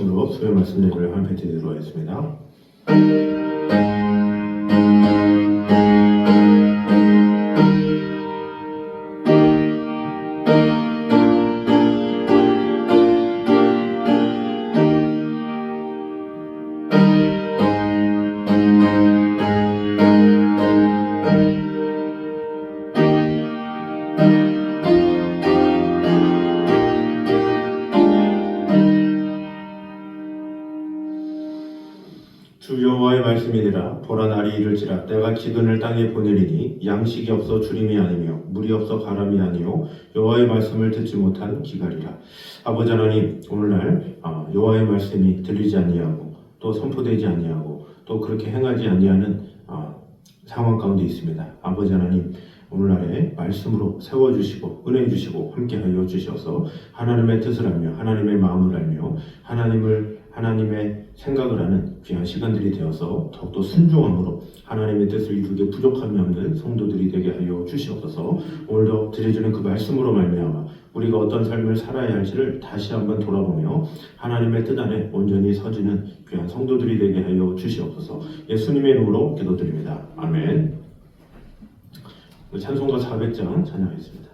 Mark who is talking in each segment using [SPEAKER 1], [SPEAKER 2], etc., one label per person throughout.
[SPEAKER 1] 말씀으로 수요 말씀 예배를 함께 드리도록 하겠습니다. 주 여호와의 말씀이니라. 보라, 날이 이를지라. 내가 기근을 땅에 보내리니 양식이 없어 주림이 아니며 물이 없어 가람이 아니요 여호와의 말씀을 듣지 못한 기갈이라. 아버지 하나님, 오늘날 여호와의 말씀이 들리지 아니하고 또 선포되지 아니하고 또 그렇게 행하지 아니하는 상황 가운데 있습니다. 아버지 하나님, 오늘날에 말씀으로 세워주시고 은혜 주시고 함께하여 주셔서 하나님의 뜻을 알며 하나님의 마음을 알며 하나님의 생각을 하는 귀한 시간들이 되어서 더욱더 순종함으로 하나님의 뜻을 이루게 부족함이 없는 성도들이 되게 하여 주시옵소서. 오늘도 드려지는 그 말씀으로 말미암아 우리가 어떤 삶을 살아야 할지를 다시 한번 돌아보며 하나님의 뜻 안에 온전히 서지는 귀한 성도들이 되게 하여 주시옵소서. 예수님의 이름으로 기도드립니다. 아멘. 찬송가 400장 찬양하겠습니다.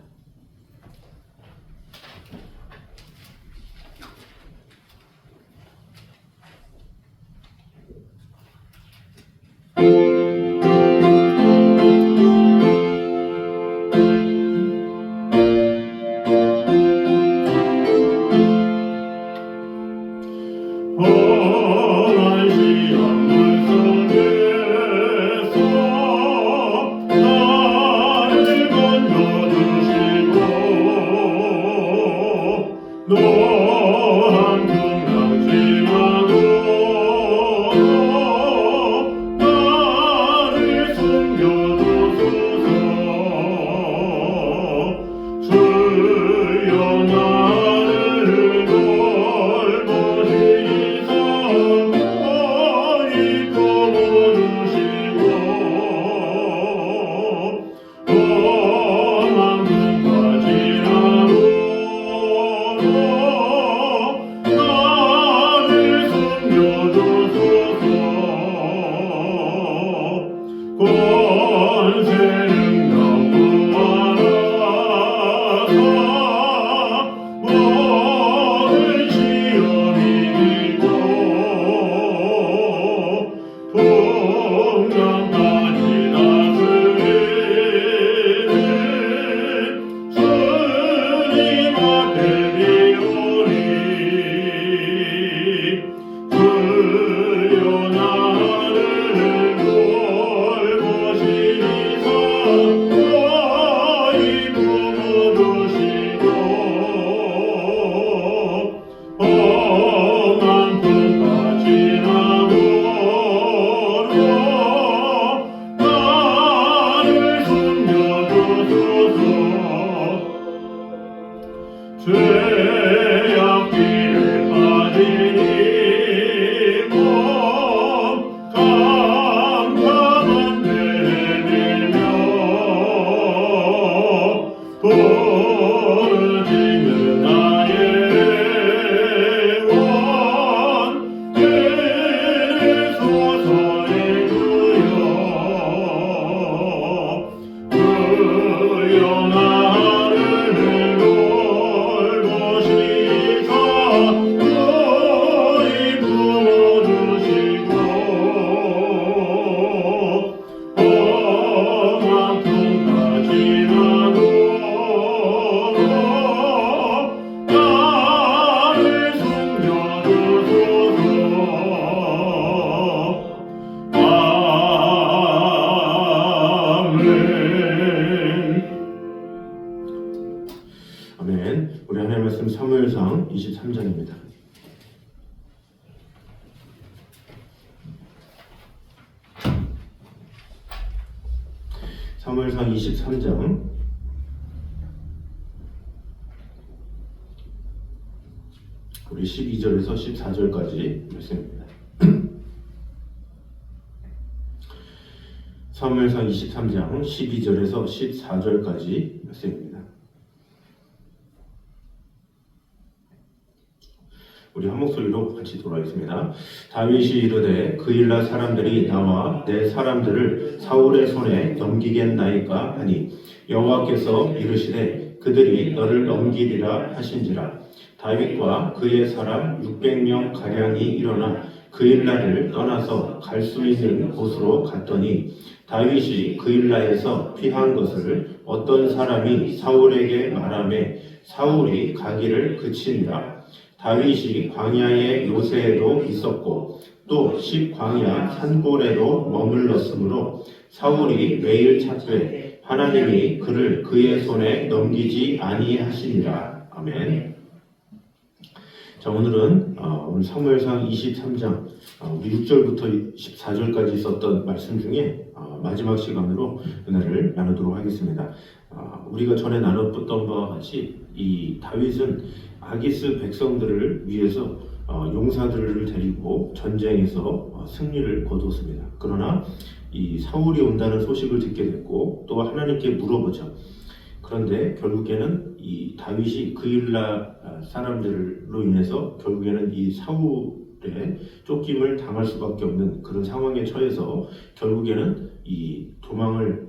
[SPEAKER 1] 아멘. 우리 하나님의 말씀 사무엘상 23장입니다. 사무엘상 23장 우리 12절에서 14절까지 말씀입니다. 사무엘상 23장 12절에서 14절까지 말씀입니다. 우리 한 목소리로 같이 돌아가겠습니다. 다윗이 이르되 그일라 사람들이 나와 내 사람들을 사울의 손에 넘기겠나이까 하니 여호와께서 이르시되 그들이 너를 넘기리라 하신지라. 다윗과 그의 사람 600명 가량이 일어나 그일라를 떠나서 갈 수 있는 곳으로 갔더니 다윗이 그일라에서 피한 것을 어떤 사람이 사울에게 말하매 사울이 가기를 그치니라. 다윗이 광야의 요새에도 있었고 또 십광야 산골에도 머물렀으므로 사울이 매일 찾되 하나님이 그를 그의 손에 넘기지 아니하시니라. 아멘. 자, 오늘은 오늘 사무엘상 23장 우리 6절부터 14절까지 있었던 말씀 중에 마지막 시간으로 은혜를 나누도록 하겠습니다. 우리가 전에 나눴던 바와 같이 이 다윗은 아기스 백성들을 위해서 용사들을 데리고 전쟁에서 승리를 거두었습니다. 그러나 이 사울이 온다는 소식을 듣게 됐고 또 하나님께 물어보죠. 그런데 결국에는 이 다윗이 그일라 사람들로 인해서 결국에는 이 사울의 쫓김을 당할 수밖에 없는 그런 상황에 처해서 결국에는 이 도망을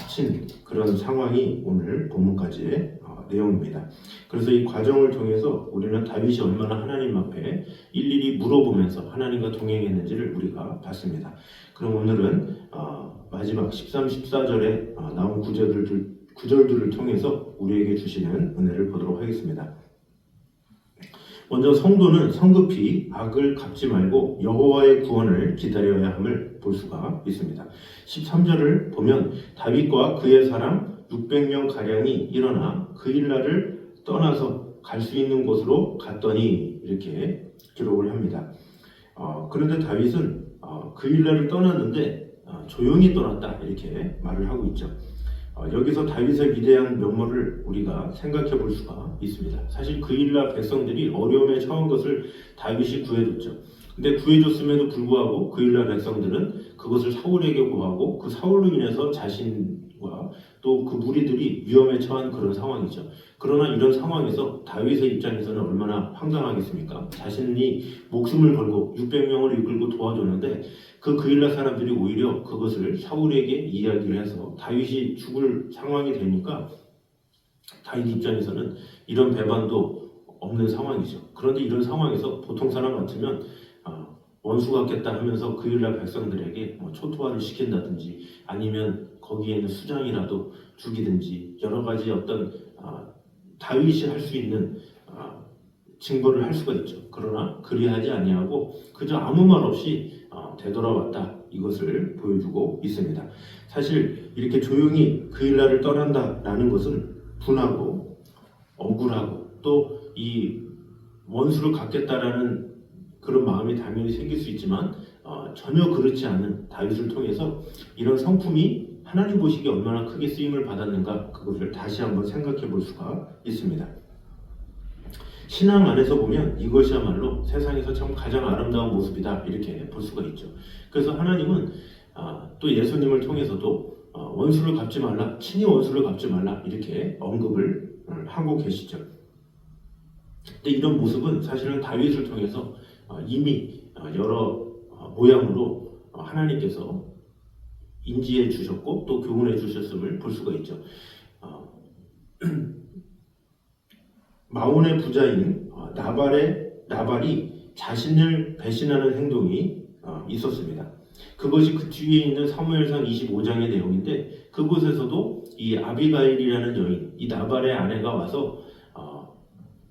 [SPEAKER 1] 친 그런 상황이 오늘 본문까지의 내용입니다. 그래서 이 과정을 통해서 우리는 다윗이 얼마나 하나님 앞에 일일이 물어보면서 하나님과 동행했는지를 우리가 봤습니다. 그럼 오늘은 마지막 13, 14절에 나온 구절들을 통해서 우리에게 주시는 은혜를 보도록 하겠습니다. 먼저 성도는 성급히 악을 갚지 말고 여호와의 구원을 기다려야 함을 볼 수가 있습니다. 13절을 보면 다윗과 그의 사람 600명 가량이 일어나 그일라를 떠나서 갈 수 있는 곳으로 갔더니 이렇게 기록을 합니다. 그런데 다윗은 그일라를 떠났는데 조용히 떠났다 이렇게 말을 하고 있죠. 여기서 다윗의 위대한 면모를 우리가 생각해 볼 수가 있습니다. 사실 그일라 백성들이 어려움에 처한 것을 다윗이 구해줬죠. 근데 구해줬음에도 불구하고 그일라 백성들은 그것을 사울에게 고하고 그 사울로 인해서 자신과 또 그 무리들이 위험에 처한 그런 상황이죠. 그러나 이런 상황에서 다윗의 입장에서는 얼마나 황당하겠습니까? 자신이 목숨을 걸고 600명을 이끌고 도와줬는데 그 그일라 사람들이 오히려 그것을 사울에게 이야기를 해서 다윗이 죽을 상황이 되니까 다윗 입장에서는 이런 배반도 없는 상황이죠. 그런데 이런 상황에서 보통 사람 같으면 원수 같겠다 하면서 그일라 백성들에게 초토화를 시킨다든지 아니면 거기에 있는 수장이라도 죽이든지 여러 가지 어떤 다윗이 할 수 있는 징벌을 할 수가 있죠. 그러나 그리하지 아니하고 그저 아무 말 없이 되돌아왔다 이것을 보여주고 있습니다. 사실 이렇게 조용히 그일라를 떠난다라는 것은 분하고 억울하고 또 이 원수를 갚겠다라는 그런 마음이 당연히 생길 수 있지만 전혀 그렇지 않은 다윗을 통해서 이런 성품이 하나님 보시기에 얼마나 크게 쓰임을 받았는가 그것을 다시 한번 생각해 볼 수가 있습니다. 신앙 안에서 보면 이것이야말로 세상에서 참 가장 아름다운 모습이다 이렇게 볼 수가 있죠. 그래서 하나님은 또 예수님을 통해서도 원수를 갚지 말라, 친히 원수를 갚지 말라 이렇게 언급을 하고 계시죠. 근데 이런 모습은 사실은 다윗을 통해서 이미 여러 모양으로 하나님께서 인지해 주셨고 또 교훈해 주셨음을 볼 수가 있죠. 마온의 부자인 나발이 자신을 배신하는 행동이 있었습니다. 그것이 그 뒤에 있는 사무엘상 25장의 내용인데 그곳에서도 이 아비가일이라는 여인, 이 나발의 아내가 와서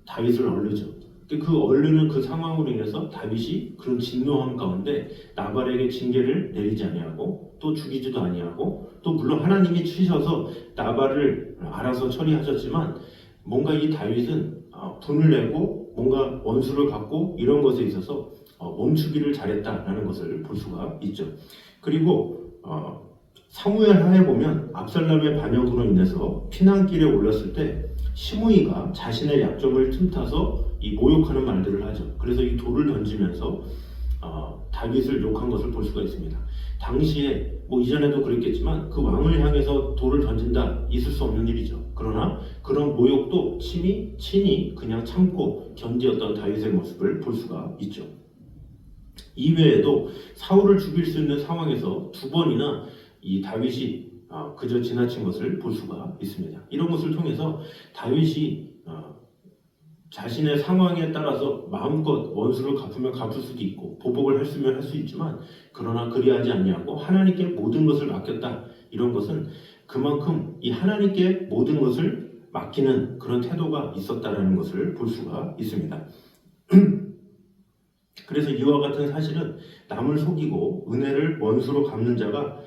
[SPEAKER 1] 다윗을 얼르죠. 그 얼르는 그 상황으로 인해서 다윗이 그런 진노함 가운데 나발에게 징계를 내리지 아니하고 또 죽이지도 아니하고 또 물론 하나님이 치셔서 나발을 알아서 처리하셨지만 뭔가 이 다윗은 분을 내고 뭔가 원수를 갚고 이런 것에 있어서 멈추기를 잘했다라는 것을 볼 수가 있죠. 그리고 사무엘 하에 보면 압살롬의 반역으로 인해서 피난길에 올랐을 때 시므이가 자신의 약점을 틈타서 이 모욕하는 말들을 하죠. 그래서 이 돌을 던지면서 다윗을 욕한 것을 볼 수가 있습니다. 당시에 뭐 이전에도 그랬겠지만 그 왕을 향해서 돌을 던진다, 있을 수 없는 일이죠. 그러나 그런 모욕도 친히 그냥 참고 견디었던 다윗의 모습을 볼 수가 있죠. 이외에도 사울을 죽일 수 있는 상황에서 두 번이나 이 다윗이 그저 지나친 것을 볼 수가 있습니다. 이런 것을 통해서 다윗이 자신의 상황에 따라서 마음껏 원수를 갚으면 갚을 수도 있고 보복을 했으면 할 수 있지만, 그러나 그리하지 아니하고 하나님께 모든 것을 맡겼다. 이런 것은 그만큼 이 하나님께 모든 것을 맡기는 그런 태도가 있었다라는 것을 볼 수가 있습니다. 그래서 이와 같은 사실은 남을 속이고 은혜를 원수로 갚는 자가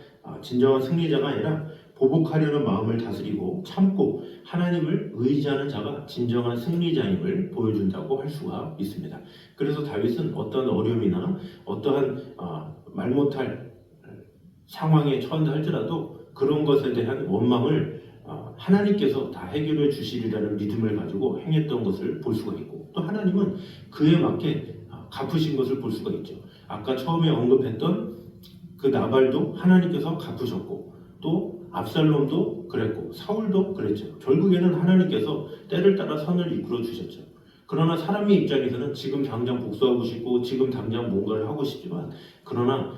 [SPEAKER 1] 진정한 승리자가 아니라 보복하려는 마음을 다스리고 참고 하나님을 의지하는 자가 진정한 승리자임을 보여준다고 할 수가 있습니다. 그래서 다윗은 어떠한 어려움이나 어떠한 말 못할 상황에 처한다 할지라도 그런 것에 대한 원망을 하나님께서 다 해결해 주시리라는 믿음을 가지고 행했던 것을 볼 수가 있고, 또 하나님은 그에 맞게 갚으신 것을 볼 수가 있죠. 아까 처음에 언급했던 그 나발도 하나님께서 갚으셨고, 또 압살롬도 그랬고 사울도 그랬죠. 결국에는 하나님께서 때를 따라 선을 이끌어 주셨죠. 그러나 사람의 입장에서는 지금 당장 복수하고 싶고 지금 당장 뭔가를 하고 싶지만, 그러나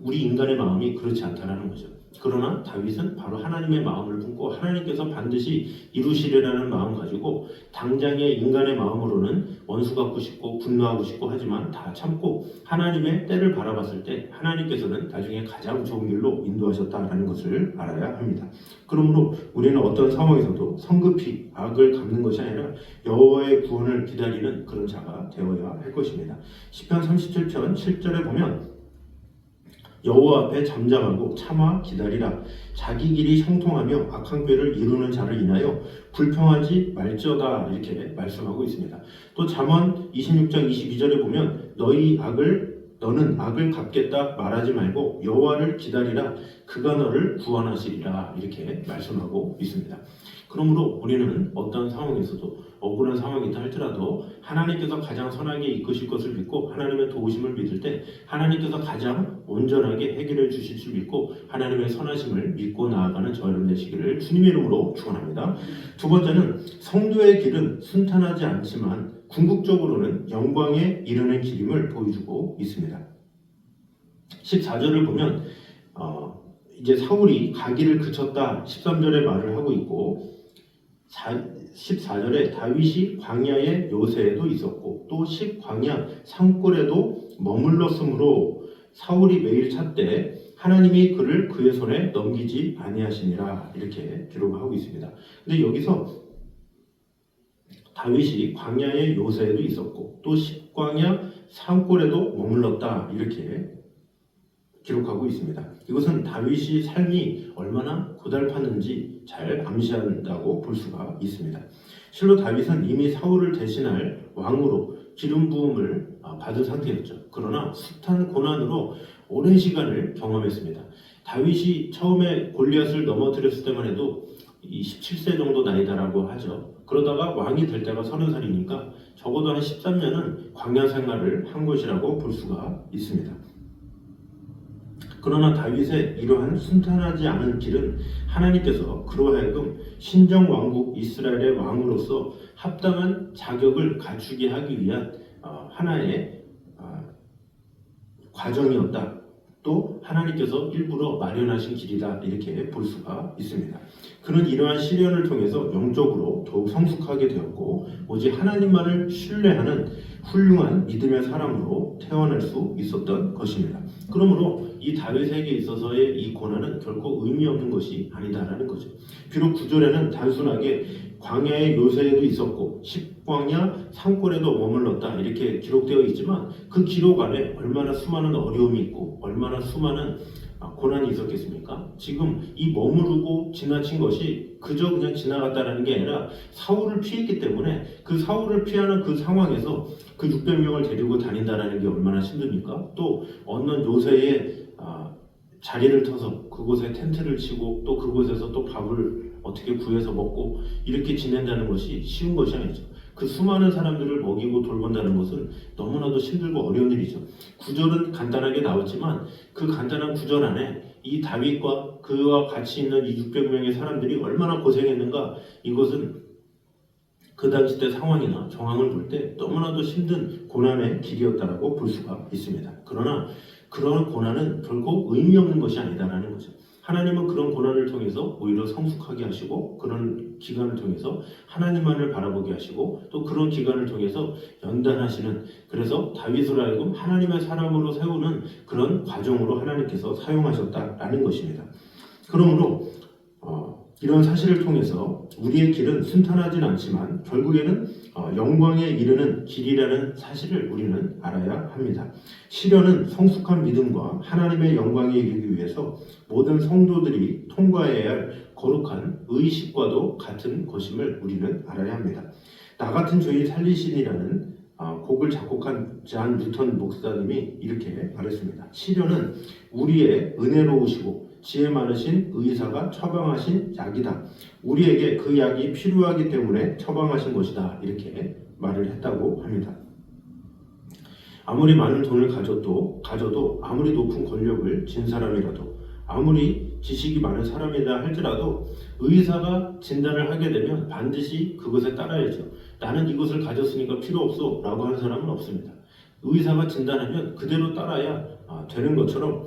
[SPEAKER 1] 우리 인간의 마음이 그렇지 않다라는 거죠. 그러나 다윗은 바로 하나님의 마음을 품고 하나님께서 반드시 이루시리라는 마음 가지고 당장의 인간의 마음으로는 원수 갚고 싶고 분노하고 싶고 하지만 다 참고 하나님의 때를 바라봤을 때 하나님께서는 나중에 가장 좋은 길로 인도하셨다라는 것을 알아야 합니다. 그러므로 우리는 어떤 상황에서도 성급히 악을 갚는 것이 아니라 여호와의 구원을 기다리는 그런 자가 되어야 할 것입니다. 시편 37편 7절에 보면 여호와 앞에 잠잠하고 참아 기다리라. 자기 길이 형통하며 악한 꾀를 이루는 자를 인하여 불평하지 말지어다. 이렇게 말씀하고 있습니다. 또 잠언 26장 22절에 보면 너는 악을 갚겠다 말하지 말고 여호와를 기다리라. 그가 너를 구원하시리라. 이렇게 말씀하고 있습니다. 그러므로 우리는 어떤 상황에서도 억울한 상황이다 할지라도 하나님께서 가장 선하게 이끄실 것을 믿고 하나님의 도우심을 믿을 때 하나님께서 가장 온전하게 해결해 주실 줄 믿고 하나님의 선하심을 믿고 나아가는 저 여러분 되시기를 주님의 이름으로 축원합니다. 두 번째는 성도의 길은 순탄하지 않지만 궁극적으로는 영광에 이르는 길임을 보여주고 있습니다. 14절을 보면 이제 사울이 가기를 그쳤다 13절에 말을 하고 있고, 14절에 다윗이 광야의 요새에도 있었고 또 광야 산골에도 머물렀으므로 사울이 매일 찾되 하나님이 그를 그의 손에 넘기지 아니하시니라. 이렇게 기록하고 있습니다. 근데 여기서 다윗이 광야의 요새에도 있었고 또 광야 산골에도 머물렀다. 이렇게 기록하고 있습니다. 이것은 다윗이 삶이 얼마나 고달팠는지 잘 암시한다고 볼 수가 있습니다. 실로 다윗은 이미 사울을 대신할 왕으로 기름 부음을 받은 상태였죠. 그러나 숱한 고난으로 오랜 시간을 경험했습니다. 다윗이 처음에 골리앗을 넘어뜨렸을 때만 해도 17세 정도 나이다라고 하죠. 그러다가 왕이 될 때가 30살이니까 적어도 한 13년은 광야 생활을 한 것이라고 볼 수가 있습니다. 그러나 다윗의 이러한 순탄하지 않은 길은 하나님께서 그로 하여금 신정왕국 이스라엘의 왕으로서 합당한 자격을 갖추게 하기 위한 하나의 과정이었다. 또 하나님께서 일부러 마련하신 길이다. 이렇게 볼 수가 있습니다. 그는 이러한 시련을 통해서 영적으로 더욱 성숙하게 되었고 오직 하나님만을 신뢰하는 훌륭한 믿음의 사람으로 태어날 수 있었던 것입니다. 그러므로 이 다윗에게 있어서의 이 고난은 결코 의미 없는 것이 아니다라는 거죠. 비록 9절에는 단순하게 광야의 요새에도 있었고 광야 산골에도 머물렀다 이렇게 기록되어 있지만 그 기록 안에 얼마나 수많은 어려움이 있고 얼마나 수많은 고난이 있었겠습니까? 지금 이 머무르고 지나친 것이 그저 그냥 지나갔다라는 게 아니라 사울을 피했기 때문에 그 사울을 피하는 그 상황에서 그 600명을 데리고 다닌다라는 게 얼마나 힘듭니까? 또 어느 요새에 자리를 터서 그곳에 텐트를 치고 또 그곳에서 또 밥을 어떻게 구해서 먹고 이렇게 지낸다는 것이 쉬운 것이 아니죠. 그 수많은 사람들을 먹이고 돌본다는 것은 너무나도 힘들고 어려운 일이죠. 구절은 간단하게 나왔지만 그 간단한 구절 안에 이 다윗과 그와 같이 있는 이 600명의 사람들이 얼마나 고생했는가, 이것은 그 당시 때 상황이나 정황을 볼 때 너무나도 힘든 고난의 길이었다라고 볼 수가 있습니다. 그러나 그런 고난은 결코 의미 없는 것이 아니다라는 거죠. 하나님은 그런 고난을 통해서 오히려 성숙하게 하시고, 그런 기간을 통해서 하나님만을 바라보게 하시고, 또 그런 기간을 통해서 연단하시는, 그래서 다윗을 하여금 하나님의 사람으로 세우는 그런 과정으로 하나님께서 사용하셨다라는 것입니다. 그러므로 이런 사실을 통해서 우리의 길은 순탄하진 않지만 결국에는 영광에 이르는 길이라는 사실을 우리는 알아야 합니다. 시련은 성숙한 믿음과 하나님의 영광에 이르기 위해서 모든 성도들이 통과해야 할 거룩한 의식과도 같은 것임을 우리는 알아야 합니다. 나 같은 죄인 살리시니라는 곡을 작곡한 잔 뉴턴 목사님이 이렇게 말했습니다. 시련은 우리의 은혜로우시고 지혜 많으신 의사가 처방하신 약이다. 우리에게 그 약이 필요하기 때문에 처방하신 것이다. 이렇게 말을 했다고 합니다. 아무리 많은 돈을 가져도 아무리 높은 권력을 진 사람이라도, 아무리 지식이 많은 사람이라 할지라도 의사가 진단을 하게 되면 반드시 그것에 따라야죠. 나는 이것을 가졌으니까 필요 없어 라고 하는 사람은 없습니다. 의사가 진단하면 그대로 따라야 되는 것처럼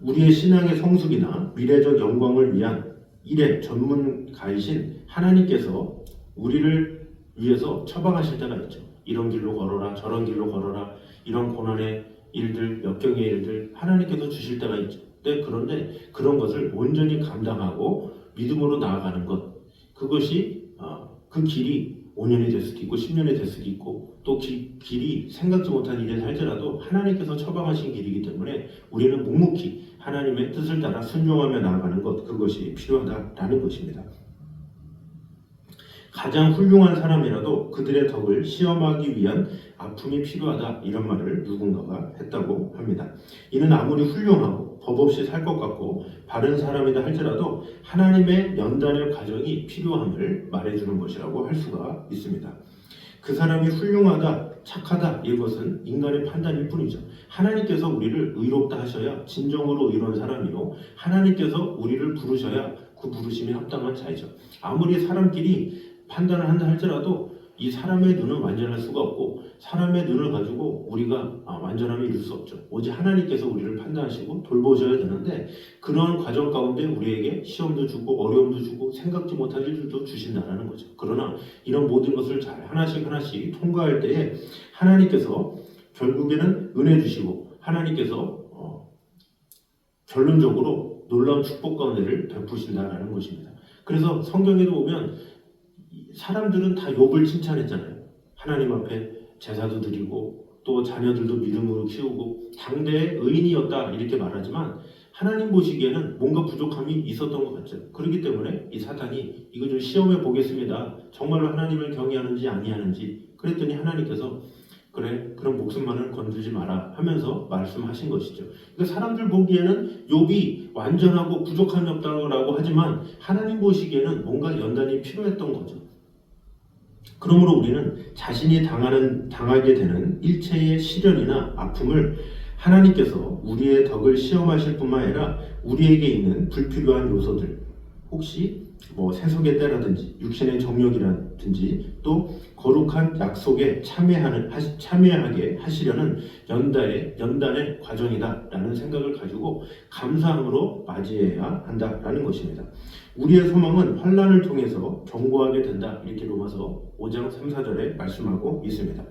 [SPEAKER 1] 우리의 신앙의 성숙이나 미래적 영광을 위한 일의 전문가이신 하나님께서 우리를 위해서 처방하실 때가 있죠. 이런 길로 걸어라, 저런 길로 걸어라, 이런 고난의 일들, 역경의 일들 하나님께서 주실 때가 있죠. 그런데 그런 것을 온전히 감당하고 믿음으로 나아가는 것, 그것이 그 길이 5년이 될 수도 있고 10년이 될 수도 있고, 또 길이 생각지 못한 일에 살지라도 하나님께서 처방하신 길이기 때문에 우리는 묵묵히 하나님의 뜻을 따라 순종하며 나아가는 것, 그것이 필요하다라는 것입니다. 가장 훌륭한 사람이라도 그들의 덕을 시험하기 위한 아픔이 필요하다, 이런 말을 누군가가 했다고 합니다. 이는 아무리 훌륭하고 법 없이 살 것 같고 바른 사람이다 할지라도 하나님의 연단의 과정이 필요함을 말해주는 것이라고 할 수가 있습니다. 그 사람이 훌륭하다, 착하다, 이것은 인간의 판단일 뿐이죠. 하나님께서 우리를 의롭다 하셔야 진정으로 의로운 사람이요, 하나님께서 우리를 부르셔야 그 부르심에 합당한 자이죠. 아무리 사람끼리 판단을 한다 할지라도 이 사람의 눈은 완전할 수가 없고, 사람의 눈을 가지고 우리가 완전함을 이룰 수 없죠. 오직 하나님께서 우리를 판단하시고 돌보셔야 되는데, 그런 과정 가운데 우리에게 시험도 주고 어려움도 주고 생각지 못한 일들도 주신다는 거죠. 그러나 이런 모든 것을 잘 하나씩 통과할 때에 하나님께서 결국에는 은혜 주시고, 하나님께서 결론적으로 놀라운 축복과 은혜를 베푸신다라는 것입니다. 그래서 성경에도 보면 사람들은 다 욥을 칭찬했잖아요. 하나님 앞에 제사도 드리고 또 자녀들도 믿음으로 키우고 당대의 의인이었다, 이렇게 말하지만 하나님 보시기에는 뭔가 부족함이 있었던 것 같죠. 그렇기 때문에 이 사탄이 이거 좀 시험해 보겠습니다, 정말로 하나님을 경외하는지 아니하는지. 그랬더니 하나님께서 그래, 그럼 목숨만은 건들지 마라 하면서 말씀하신 것이죠. 그러니까 사람들 보기에는 욥이 완전하고 부족함이 없다고 하지만 하나님 보시기에는 뭔가 연단이 필요했던 거죠. 그러므로 우리는 자신이 당하게 되는 일체의 시련이나 아픔을 하나님께서 우리의 덕을 시험하실 뿐만 아니라 우리에게 있는 불필요한 요소들, 혹시 세속의 때라든지 육신의 정욕이라든지 또 거룩한 약속에 참여하게 하시려는 연단의 과정이다라는 생각을 가지고 감사함으로 맞이해야 한다라는 것입니다. 우리의 소망은 환난을 통해서 견고하게 된다, 이렇게 로마서 5장 3, 4절에 말씀하고 있습니다.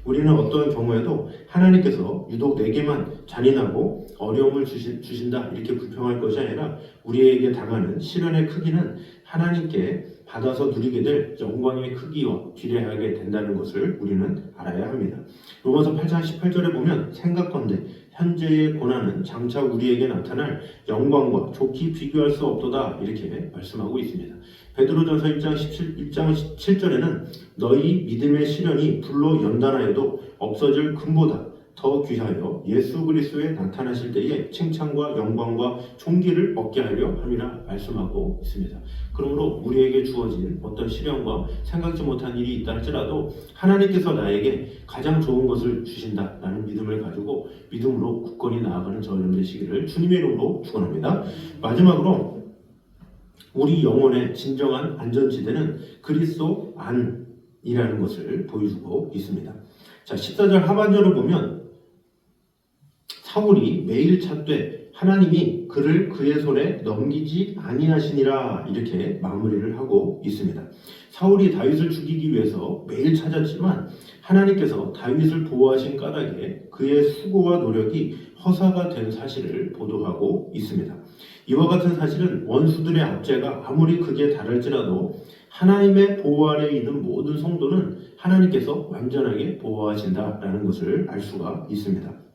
[SPEAKER 1] 우리는 어떠한 경우에도 하나님께서 유독 내게만 잔인하고 어려움을 주신다, 이렇게 불평할 것이 아니라 우리에게 당하는 시련의 크기는 하나님께 받아서 누리게 될 영광의 크기와 비례하게 된다는 것을 우리는 알아야 합니다. 로마서 8장 18절에 보면 생각건대 현재의 고난은 장차 우리에게 나타날 영광과 좋게 비교할 수 없도다, 이렇게 말씀하고 있습니다. 베드로전서 1장 7절에는 너희 믿음의 시련이 불로 연단하여도 없어질 금보다 더 귀하여 예수 그리스도에 나타나실 때에 칭찬과 영광과 존귀를 얻게 하려 함이라 말씀하고 있습니다. 그러므로 우리에게 주어진 어떤 시련과 생각지 못한 일이 있다 할지라도 하나님께서 나에게 가장 좋은 것을 주신다라는 믿음을 가지고 믿음으로 굳건히 나아가는 저녁 되시기를 주님의 이름으로 축원합니다. 마지막으로 우리 영혼의 진정한 안전지대는 그리스도 안이라는 것을 보여주고 있습니다. 자, 14절 하반절을 보면 사울이 매일 찾되 하나님이 그를 그의 손에 넘기지 아니하시니라 이렇게 마무리를 하고 있습니다. 사울이 다윗을 죽이기 위해서 매일 찾았지만 하나님께서 다윗을 보호하신 까닭에 그의 수고와 노력이 허사가 된 사실을 보도하고 있습니다. 이와 같은 사실은 원수들의 압제가 아무리 극에 달할지라도 하나님의 보호 아래에 있는 모든 성도는 하나님께서 완전하게 보호하신다라는 것을 알 수가 있습니다.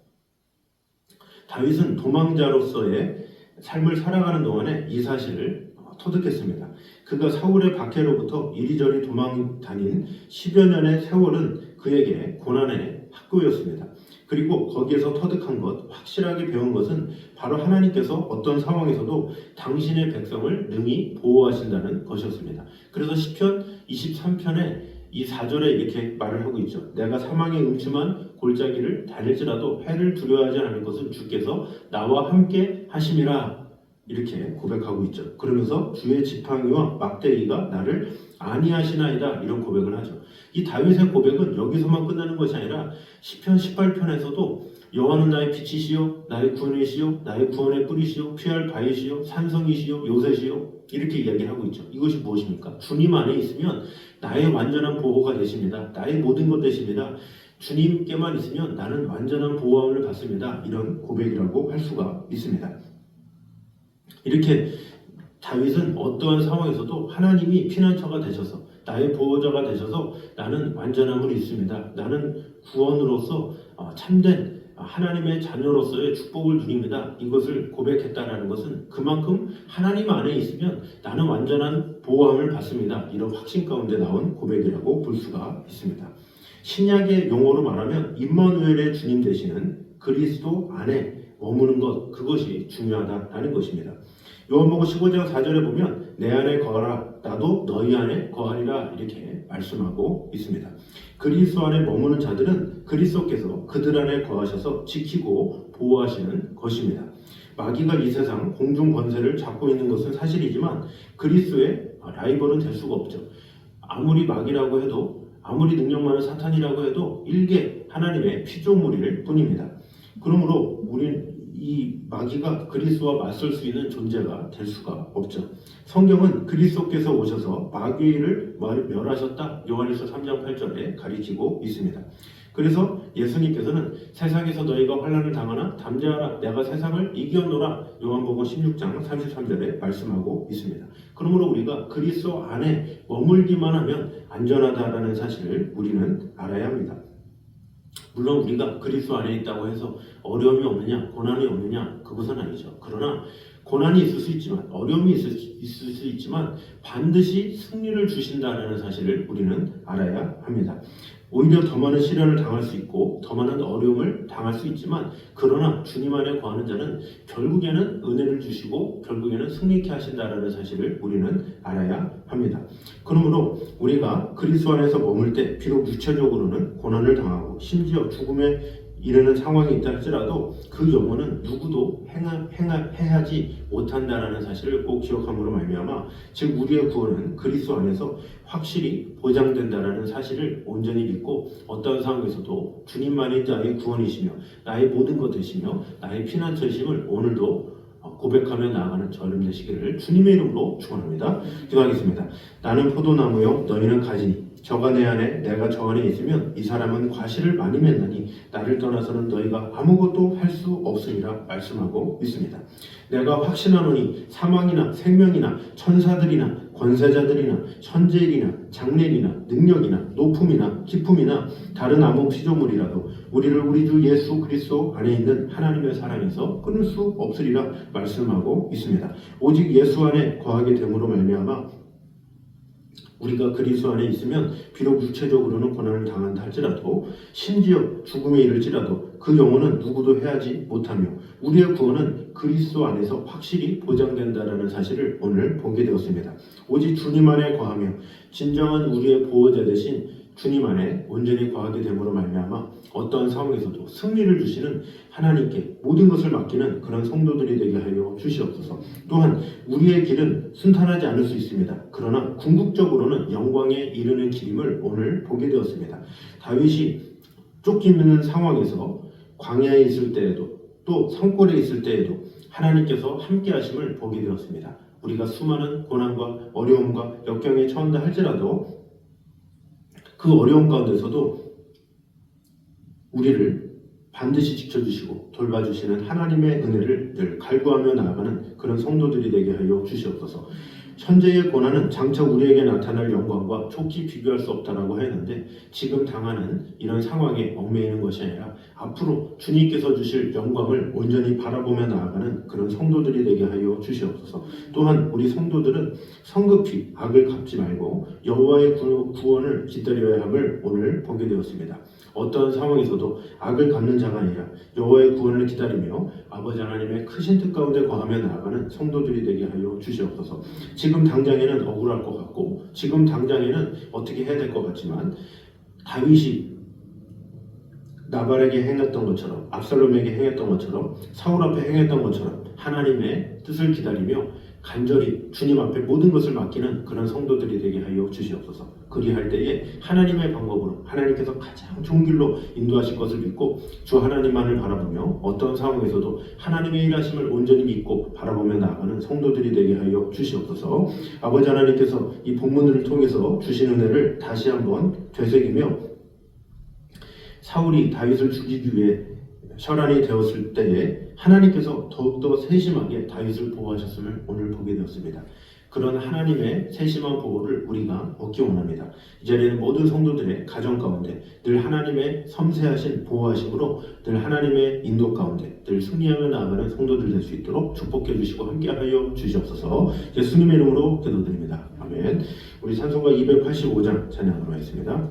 [SPEAKER 1] 다윗은 도망자로서의 삶을 살아가는 동안에 이 사실을 터득했습니다. 그가 사울의 박해로부터 이리저리 도망 다닌 10여 년의 세월은 그에게 고난의 학교였습니다. 그리고 거기에서 터득한 것, 확실하게 배운 것은 바로 하나님께서 어떤 상황에서도 당신의 백성을 능히 보호하신다는 것이었습니다. 그래서 시편 23편에 이 4절에 이렇게 말을 하고 있죠. 내가 사망의 음침한 골짜기를 달릴지라도 해를 두려워하지 않을 것은 주께서 나와 함께 하심이라 이렇게 고백하고 있죠. 그러면서 주의 지팡이와 막대기가 나를 안위하시나이다 이런 고백을 하죠. 이 다윗의 고백은 여기서만 끝나는 것이 아니라 시편 18편에서도 여호와는 나의 빛이시요 나의 구원이시요 나의 구원의 뿌리시요 피할 바위시요 산성이시요 요새시요 이렇게 이야기하고 있죠. 이것이 무엇입니까? 주님 안에 있으면 나의 완전한 보호가 되십니다. 나의 모든 것 되십니다. 주님께만 있으면 나는 완전한 보호함을 받습니다. 이런 고백이라고 할 수가 있습니다. 이렇게 다윗은 어떠한 상황에서도 하나님이 피난처가 되셔서 나의 보호자가 되셔서 나는 완전함을 입습니다. 나는 구원으로서 참된 하나님의 자녀로서의 축복을 누립니다. 이것을 고백했다라는 것은 그만큼 하나님 안에 있으면 나는 완전한 보호함을 받습니다. 이런 확신 가운데 나온 고백이라고 볼 수가 있습니다. 신약의 용어로 말하면 임마누엘의 주님 되시는 그리스도 안에 머무는 것, 그것이 중요하다라는 것입니다. 요한복음 15장 4절에 보면 내 안에 거하라 나도 너희 안에 거하리라 이렇게 말씀하고 있습니다. 그리스도 안에 머무는 자들은 그리스도께서 그들 안에 거하셔서 지키고 보호하시는 것입니다. 마귀가 이 세상 공중 권세를 잡고 있는 것은 사실이지만 그리스도의 라이벌은 될 수가 없죠. 아무리 마귀라고 해도 아무리 능력 많은 사탄이라고 해도 일개 하나님의 피조물일 뿐입니다. 그러므로 우리는 이 마귀가 그리스도와 맞설 수 있는 존재가 될 수가 없죠. 성경은 그리스도께서 오셔서 마귀를 멸하셨다. 요한일서 3장 8절에 가리키고 있습니다. 그래서 예수님께서는 세상에서 너희가 환난을 당하나 담대하라 내가 세상을 이겼노라 요한복음 16장 33절에 말씀하고 있습니다. 그러므로 우리가 그리스도 안에 머물기만 하면 안전하다라는 사실을 우리는 알아야 합니다. 물론 우리가 그리스도 안에 있다고 해서 어려움이 없느냐 고난이 없느냐 그것은 아니죠. 그러나 고난이 있을 수 있지만 어려움이 있을 수 있지만 반드시 승리를 주신다는 사실을 우리는 알아야 합니다. 오히려 더 많은 시련을 당할 수 있고 더 많은 어려움을 당할 수 있지만 그러나 주님 안에 거하는 자는 결국에는 은혜를 주시고 결국에는 승리케 하신다는 사실을 우리는 알아야 합니다. 그러므로 우리가 그리스도 안에서 머물 때 비록 육체적으로는 고난을 당하고 심지어 죽음에 이르는 상황이 있다 할지라도 그 영혼은 누구도 해하지 못한다라는 사실을 꼭 기억함으로 말미암아 즉 우리의 구원은 그리스도 안에서 확실히 보장된다라는 사실을 온전히 믿고 어떤 상황에서도 주님만이 나의 구원이시며 나의 모든 것 되시며 나의 피난처이심을 오늘도 고백하며 나아가는 저렴 되시기를 주님의 이름으로 축원합니다. 기도하겠습니다. 나는 포도나무요 너희는 가지니 저가 내 안에 내가 저 안에 있으면 이 사람은 과실을 많이 맺나니 나를 떠나서는 너희가 아무것도 할 수 없으리라 말씀하고 있습니다. 내가 확신하노니 사망이나 생명이나 천사들이나 권세자들이나 천재일이나 장래이나 능력이나 높음이나 기품이나 다른 아무 피조물이라도 우리를 우리 주 예수 그리스도 안에 있는 하나님의 사랑에서 끊을 수 없으리라 말씀하고 있습니다. 오직 예수 안에 거하게 됨으로 말미암아 우리가 그리스도 안에 있으면 비록 육체적으로는 고난을 당한다 할지라도 심지어 죽음에 이를지라도 그 영혼은 누구도 해하지 못하며 우리의 구원은 그리스도 안에서 확실히 보장된다라는 사실을 오늘 보게 되었습니다. 오직 주님 안에 거하며 진정한 우리의 보호자 되신 주님 안에 온전히 거하게 됨으로 말미암아 어떠한 상황에서도 승리를 주시는 하나님께 모든 것을 맡기는 그런 성도들이 되게 하여 주시옵소서. 또한 우리의 길은 순탄하지 않을 수 있습니다. 그러나 궁극적으로는 영광에 이르는 길임을 오늘 보게 되었습니다. 다윗이 쫓기는 상황에서 광야에 있을 때에도 또 산골에 있을 때에도 하나님께서 함께 하심을 보게 되었습니다. 우리가 수많은 고난과 어려움과 역경에 처한다 할지라도 그 어려움 가운데서도 우리를 반드시 지켜주시고 돌봐주시는 하나님의 은혜를 늘 갈구하며 나아가는 그런 성도들이 되게 하여 주시옵소서. 현재의 고난은 장차 우리에게 나타날 영광과 촉히 비교할 수 없다라고 했는데 지금 당하는 이런 상황에 얽매이는 것이 아니라 앞으로 주님께서 주실 영광을 온전히 바라보며 나아가는 그런 성도들이 되게 하여 주시옵소서. 또한 우리 성도들은 성급히 악을 갚지 말고 여호와의 구원을 기다려야 함을 오늘 보게 되었습니다. 어떠한 상황에서도 악을 갚는 자가 아니라 여호와의 구원을 기다리며 아버지 하나님의 크신 뜻 가운데 거하며 나아가는 성도들이 되게 하여 주시옵소서. 지금 당장에는 억울할 것 같고 지금 당장에는 어떻게 해야 될 것 같지만 다윗이 나발에게 행했던 것처럼 압살롬에게 행했던 것처럼 사울 앞에 행했던 것처럼 하나님의 뜻을 기다리며 간절히 주님 앞에 모든 것을 맡기는 그런 성도들이 되게 하여 주시옵소서. 그리할 때에 하나님의 방법으로 하나님께서 가장 좋은 길로 인도하실 것을 믿고 주 하나님만을 바라보며 어떤 상황에서도 하나님의 일하심을 온전히 믿고 바라보며 나아가는 성도들이 되게 하여 주시옵소서. 아버지 하나님께서 이 본문을 통해서 주신 은혜를 다시 한번 되새기며 사울이 다윗을 죽이기 위해 혈안이 되었을 때에 하나님께서 더욱더 세심하게 다윗을 보호하셨음을 오늘 보게 되었습니다. 그런 하나님의 세심한 보호를 우리가 얻기 원합니다. 이 자리에는 모든 성도들의 가정 가운데 늘 하나님의 섬세하신 보호하심으로 늘 하나님의 인도 가운데 늘 승리하며 나아가는 성도들 될 수 있도록 축복해 주시고 함께하여 주시옵소서. 예수님의 이름으로 기도드립니다. 아멘. 우리 찬송가 285장 찬양으로 하겠습니다.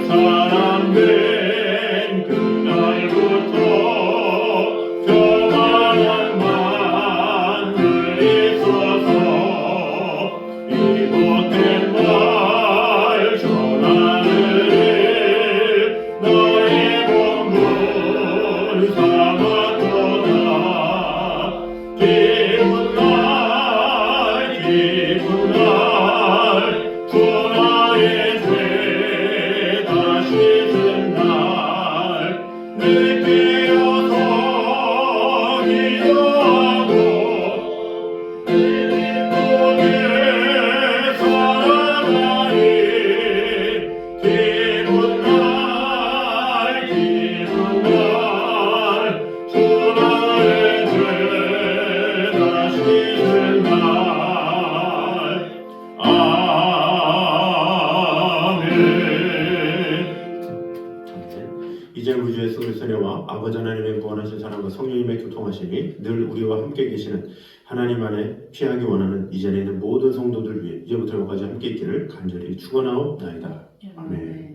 [SPEAKER 2] 날
[SPEAKER 1] 그리스도의 은혜와 아버지 하나님의 구원하신 사랑과 성령님의 교통하심이 늘 우리와 함께 계시는 하나님 안에 피하기 원하는 이 자리에 있는 모든 성도들 위해 이제부터 여기까지 함께 있기를 간절히 축원하옵나이다. 아멘.